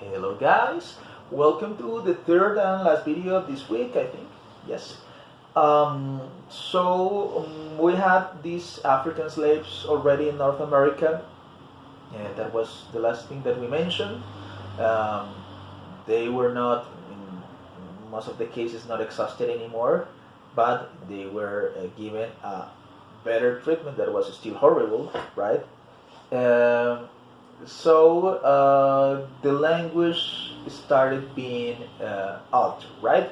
Hello guys, welcome to the third and last video of this week, I think. Yes. We had these African slaves already in North America. That was the last thing that we mentioned. Um, they were not, in most of the cases, not exhausted anymore, but they were given a better treatment that was still horrible, right? Um, the language started being altered, right?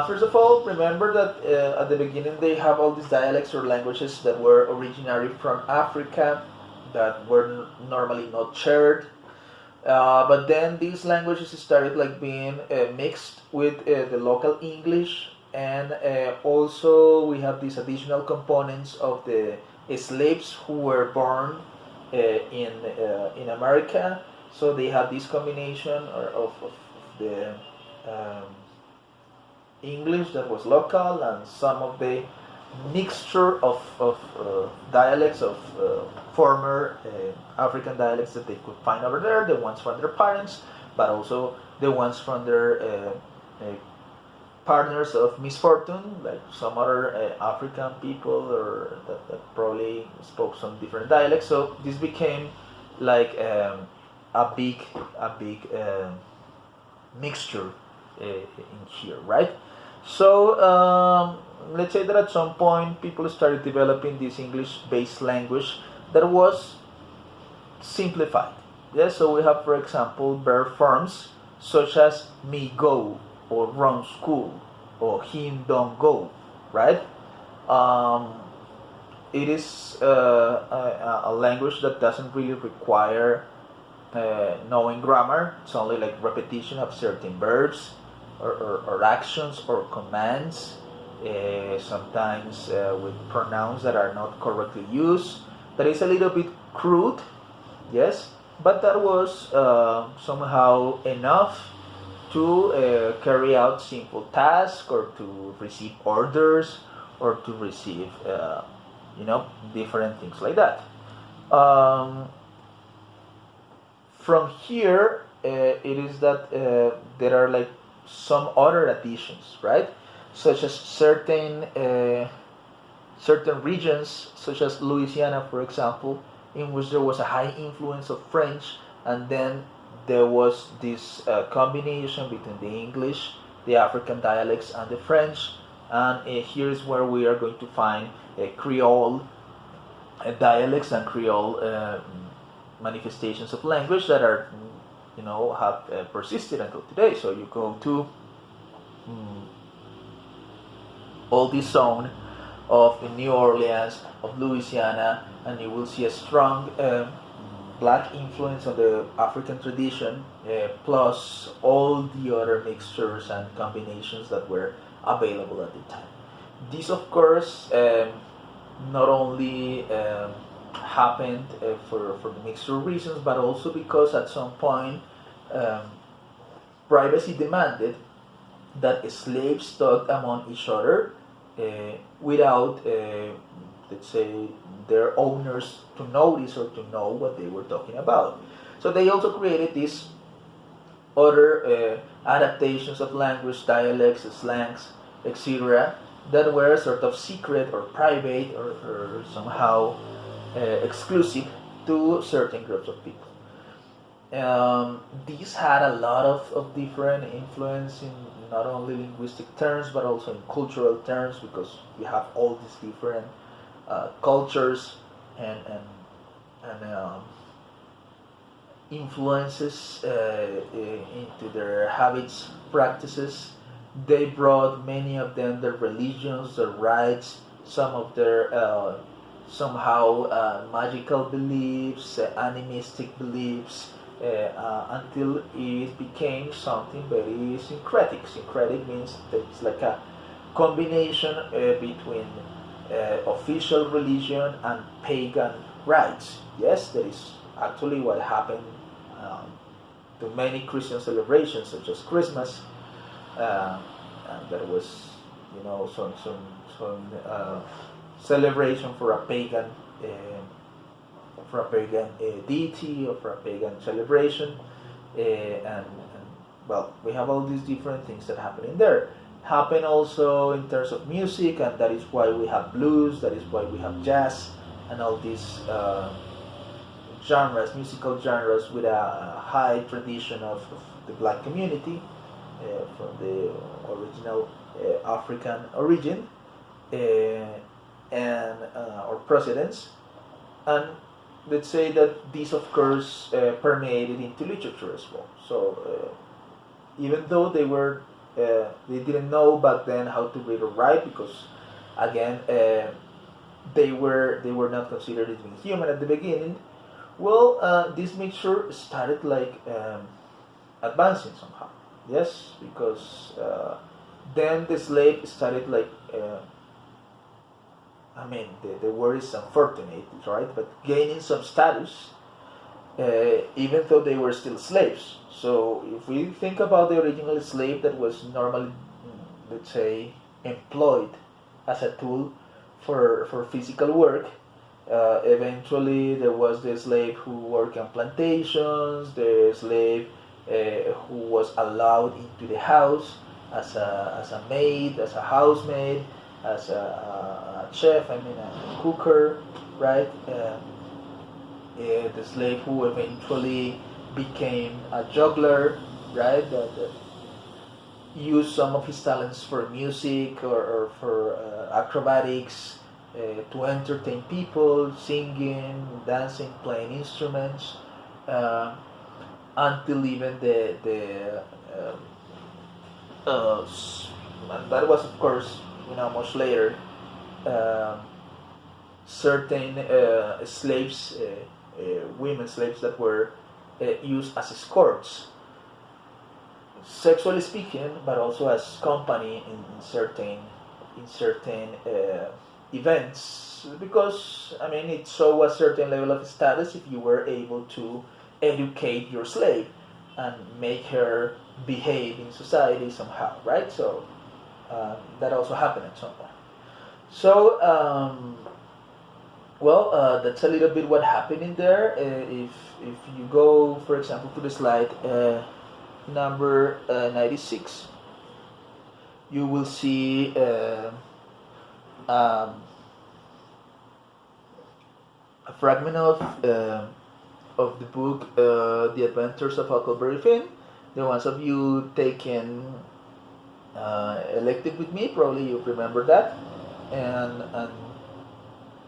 First of all, remember that at the beginning they have all these dialects or languages that were originally from Africa that were normally not shared. But then these languages started like being mixed with the local English, and also we have these additional components of the slaves who were born in America. So they had this combination of the um, English that was local and some of the mixture of dialects of former African dialects that they could find over there, the ones from their parents, but also the ones from their partners of misfortune, like some other African people or that probably spoke some different dialects. So this became like a big mixture in here, right? Let's say that at some point people started developing this English-based language that was simplified. Yeah, so we have, for example, verb forms such as me go or run school or him don't go, right? Um, it is a language that doesn't really require knowing grammar. It's only like repetition of certain verbs or actions or commands, sometimes with pronouns that are not correctly used. That is a little bit crude, yes, but that was somehow enough to carry out simple tasks or to receive orders or to receive, different things like that. Um, from here, it is that there are like some other additions, right? Such as certain regions, such as Louisiana, for example, in which there was a high influence of French, and then there was this combination between the English, the African dialects, and the French. And here is where we are going to find Creole dialects and Creole manifestations of language that are, have persisted until today. So you go to all this zone of New Orleans, of Louisiana, and you will see a strong black influence on the African tradition, plus all the other mixtures and combinations that were available at the time. This, of course, not only happened for the mixture reasons, but also because at some point privacy demanded that slaves talked among each other without, let's say, their owners to notice or to know what they were talking about. So they also created these other adaptations of language, dialects, slangs, etc., that were sort of secret or private or somehow exclusive to certain groups of people. These had a lot of different influence in not only linguistic terms but also in cultural terms, because we have all these different cultures and influences into their habits, practices. They brought many of them their religions, their rites, some of their somehow magical beliefs, animistic beliefs, until it became something very syncretic. Syncretic means that it's like a combination between official religion and pagan rites. Yes, that is actually what happened to many Christian celebrations, such as Christmas. And there was, some celebration for a pagan deity or for a pagan celebration. and well, we have all these different things that happen in there. Happen also in terms of music, and that is why we have blues. That is why we have jazz, and all these genres, musical genres, with a high tradition of the black community from the original African origin, and or procedence, and let's say that this, of course, permeated into literature as well. So even though they didn't know back then how to read or write, because again they were not considered as being human at the beginning. Well, this mixture started like advancing somehow. Yes, because then the slave started like. I mean, the word is unfortunate, right? But gaining some status, even though they were still slaves. So if we think about the original slave that was normally, let's say, employed as a tool for physical work, eventually there was the slave who worked on plantations, the slave who was allowed into the house as a maid, as a housemaid, as a chef, I mean a cooker, right? The slave who eventually became a juggler, right? That used some of his talents for music or for acrobatics, to entertain people, singing, dancing, playing instruments, until even and that was, of course, much later. Certain slaves, women slaves that were used as escorts, sexually speaking, but also as company in certain events, because I mean it showed a certain level of status if you were able to educate your slave and make her behave in society somehow, right? So that also happened at some point. So that's a little bit what happened in there. If you go, for example, to the slide number 96, you will see a fragment of the book The Adventures of Huckleberry Finn. The ones of you taken elective with me, probably you remember that, and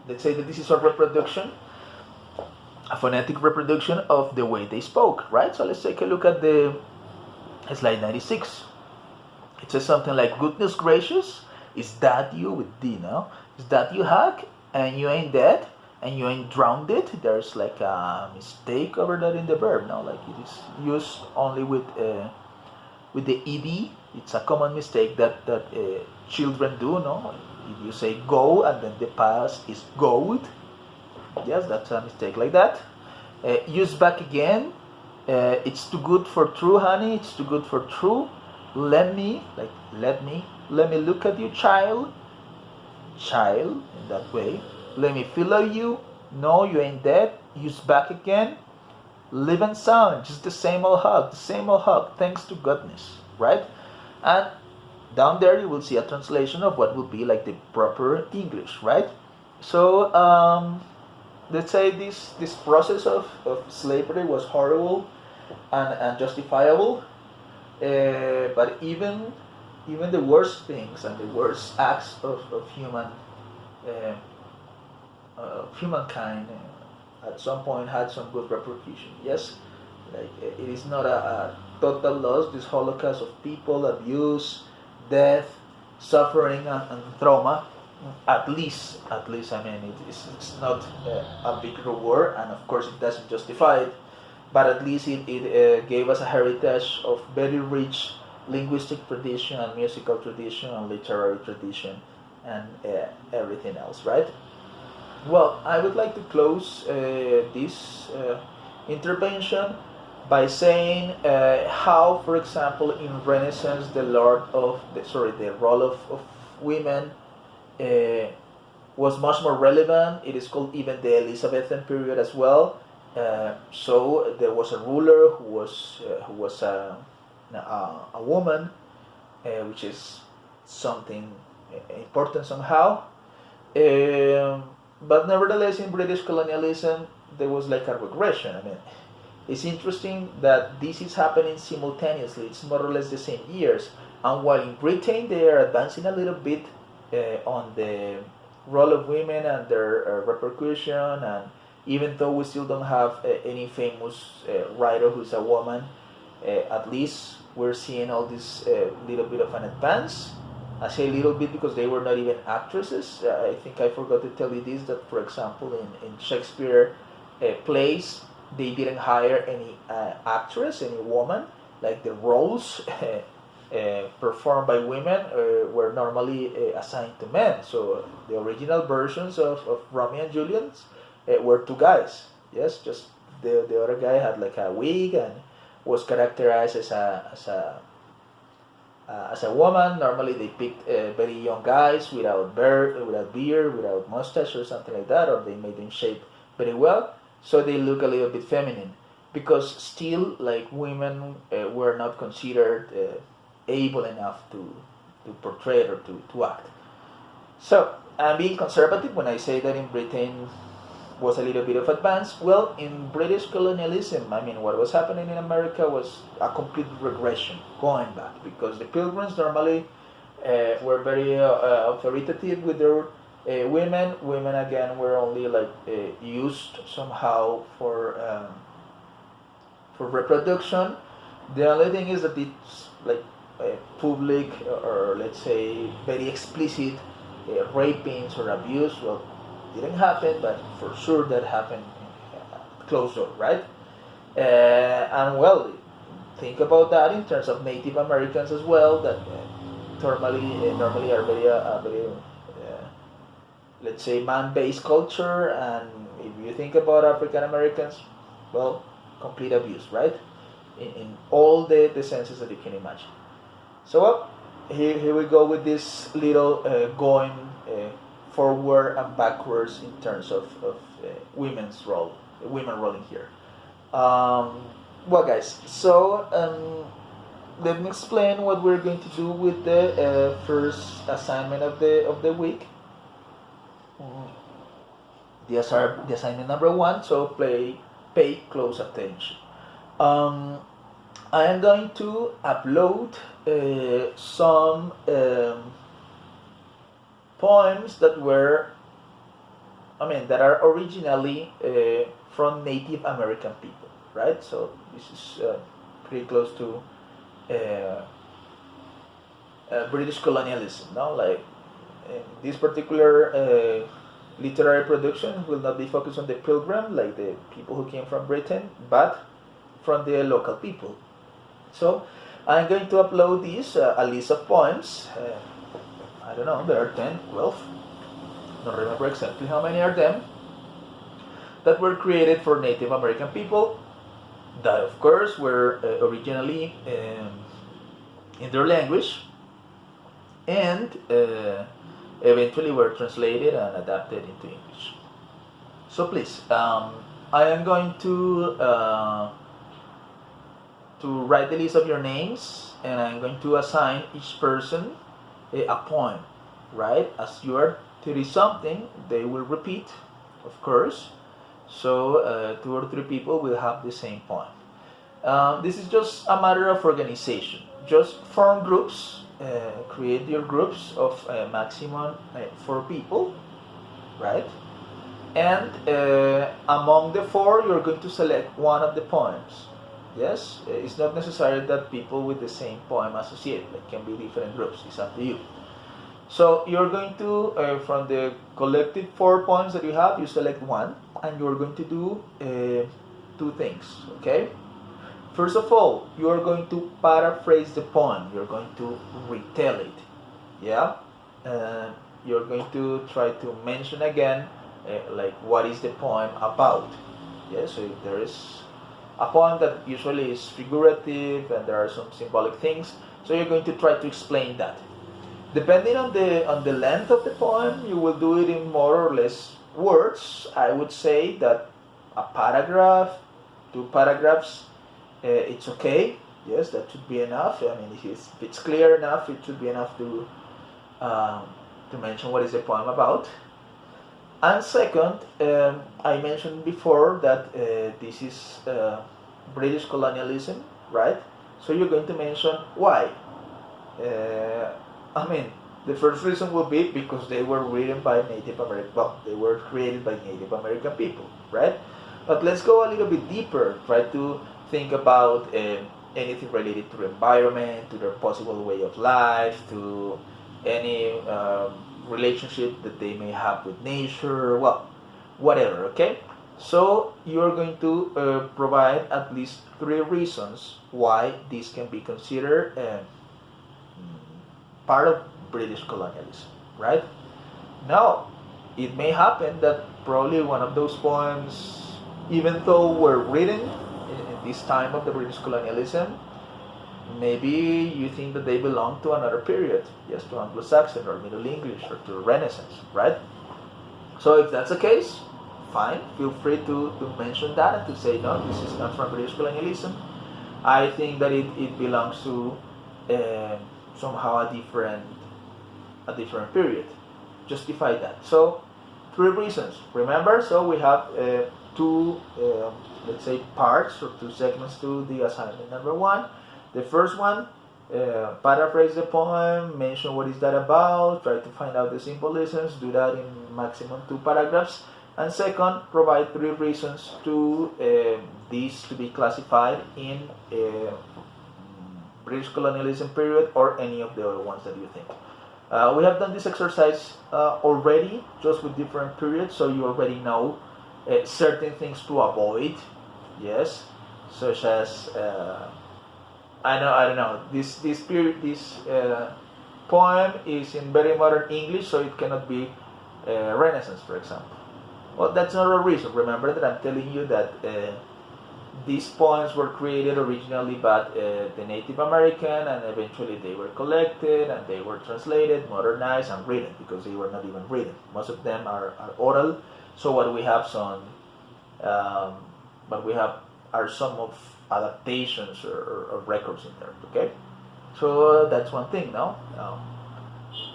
let's say that this is a reproduction, a phonetic reproduction of the way they spoke, right? So let's take a look at the slide 96. It says something like, "Goodness gracious, is that you?" with D, no? "Is that you, Huck? And you ain't dead? And you ain't drowned it?" There's like a mistake over there in the verb, no? Like it is used only with the ed. It's a common mistake that children do, no? If you say go and then the past is goed, yes, that's a mistake like that. Use back again. It's too good for true, honey. It's too good for true. Let me look at you, child, in that way. Let me follow you. No, you ain't dead. Use back again. Live and sound, just the same old hug, thanks to goodness, right? And down there you will see a translation of what would be like the proper English, right? So let's say this process of slavery was horrible and justifiable, but even the worst things and the worst acts of humankind at some point had some good repercussion. Yes, like it is not a total loss. This Holocaust of people, abuse, death, suffering, and trauma. At least, I mean, it's not a big reward, and of course, it doesn't justify it. But at least it gave us a heritage of very rich linguistic tradition, and musical tradition, and literary tradition, and everything else, right? Well, I would like to close this intervention by saying how, for example, in Renaissance, the role of women was much more relevant. It is called even the Elizabethan period as well. So there was a ruler who was a woman, which is something important somehow. But nevertheless, in British colonialism, there was like a regression. I mean, it's interesting that this is happening simultaneously. It's more or less the same years. And while in Britain they are advancing a little bit on the role of women and their repercussion, and even though we still don't have any famous writer who's a woman, at least we're seeing all this little bit of an advance. I say little bit because they were not even actresses. I think I forgot to tell you this, that for example in Shakespeare plays, they didn't hire any actress, any woman. Like the roles performed by women were normally assigned to men. So the original versions of Romeo and Juliet were two guys. Yes, just the other guy had like a wig and was characterized as a woman. Normally they picked very young guys without beard, without mustache or something like that, or they made them shape very well, so they look a little bit feminine, because still like women were not considered able enough to portray or to act. So I'm being conservative when I say that in Britain was a little bit of advance. Well, in British colonialism, I mean, what was happening in America was a complete regression, going back, because the Pilgrims normally were very authoritative with their women. Women again were only like used somehow for reproduction. The only thing is that it's like public, or let's say very explicit rapings or abuse. Well, didn't happen, but for sure that happened closed door, right? And well, think about that in terms of Native Americans as well, that normally are very let's say man-based culture, and if you think about African Americans, well, complete abuse, right? In all the senses that you can imagine. So well, here we go with this little going forward and backwards in terms of women's role, women rolling here. Well, guys, so let me explain what we're going to do with the first assignment of the week. The assignment number 1. So pay close attention. I am going to upload some poems that are originally from Native American people, right? So this is pretty close to British colonialism, no? Like this particular literary production will not be focused on the Pilgrim, like the people who came from Britain, but from the local people. So I'm going to upload this a list of poems. I don't know, there are 10, 12, don't remember exactly how many are them, that were created for Native American people, that of course were originally in their language, and eventually were translated and adapted into English. So please, I am going to write the list of your names, and I'm going to assign each person a poem, right? As you are 30 something, they will repeat, of course. So 2 or 3 people will have the same poem. This is just a matter of organization. Just form groups, create your groups of maximum 4 people, right? And among the 4, you're going to select one of the poems. Yes, it's not necessary that people with the same poem associate. It can be different groups. It's up to you. So you're going to, from the collective 4 poems that you have, you select one, and you're going to do 2 things. Okay. First of all, you are going to paraphrase the poem. You're going to retell it. Yeah. You're going to try to mention again, like what is the poem about. Yeah. So if there is a poem that usually is figurative and there are some symbolic things, so you're going to try to explain that. Depending on the length of the poem, you will do it in more or less words. I would say that a paragraph, 2 paragraphs, it's okay. Yes, that should be enough. I mean, if it's clear enough, it should be enough to mention what is the poem about. And second, I mentioned before that this is British colonialism, right? So you're going to mention why. I mean, the first reason will be because they were written by Native American, well, they were created by Native American people, right? But let's go a little bit deeper, try to think about anything related to the environment, to their possible way of life, to any relationship that they may have with nature, well, whatever, okay? So you're going to provide at least 3 reasons why this can be considered part of British colonialism, right? Now, it may happen that probably one of those poems, even though were written in this time of the British colonialism, maybe you think that they belong to another period, yes, to Anglo-Saxon or Middle English or to Renaissance, right? So if that's the case, fine, feel free to mention that and to say, no, this is not from British colonialism. I think that it belongs to somehow a different period. Justify that. So 3 reasons. Remember, so we have 2, let's say, parts or 2 segments to the assignment number 1. The first one, paraphrase the poem, mention what is that about, try to find out the symbolisms, do that in maximum 2 paragraphs. And second, provide 3 reasons to this to be classified in British colonialism period or any of the other ones that you think. We have done this exercise already, just with different periods, so you already know certain things to avoid, yes, such as I don't know. This poem is in very modern English, so it cannot be Renaissance, for example. Well, that's not a reason. Remember that I'm telling you that these poems were created originally by the Native American, and eventually they were collected and they were translated, modernized, and written, because they were not even written. Most of them are oral. So what we have are some of adaptations or records in there. Okay, so that's one thing. No,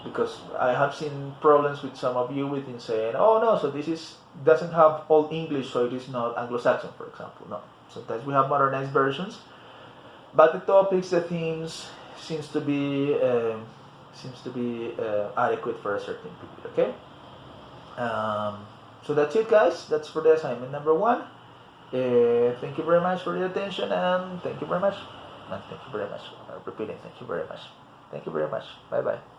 because I have seen problems with some of you within saying, oh no, so this doesn't have all English, so it is not Anglo-Saxon, for example. No, sometimes we have modernized versions, but the topics, the themes seems to be adequate for a certain period. Okay, so that's it, guys. That's for the assignment number 1. Thank you very much for your attention, and thank you very much. And thank you very much. Repeating, thank you very much. Thank you very much. Bye bye.